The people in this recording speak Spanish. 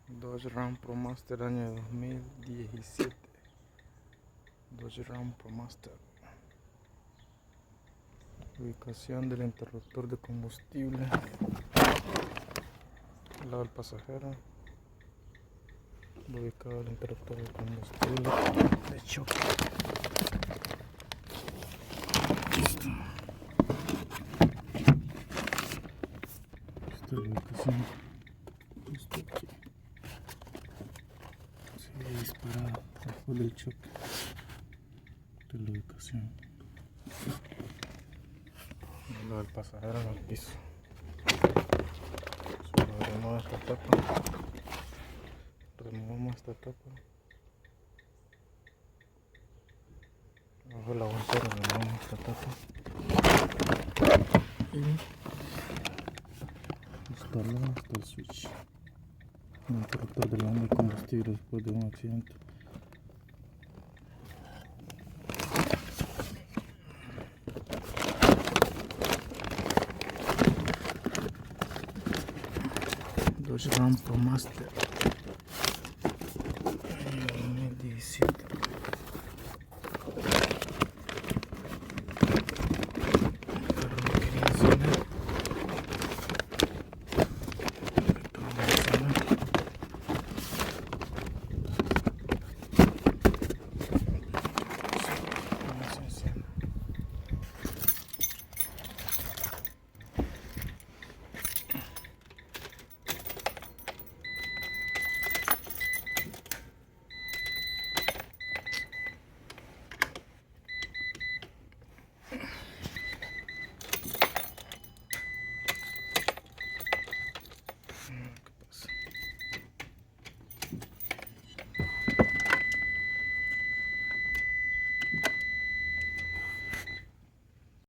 Dodge Ram ProMaster año 2017. Dodge Ram ProMaster. Ubicación del interruptor de combustible. Al lado del pasajero. Ubicado el interruptor de combustible. De choque. Listo. Esta es la ubicación. Justo aquí. Se había disparado bajo del choque. Esta es la ubicación. Al lado del pasajero en el piso. Solo removemos esta tapa. Removemos esta tapa. Bajo la guantera removemos esta tapa. Y instalamos hasta el switch. El interruptor de la bomba de combustible después de un accidente. Dodge Ram ProMaster 2017.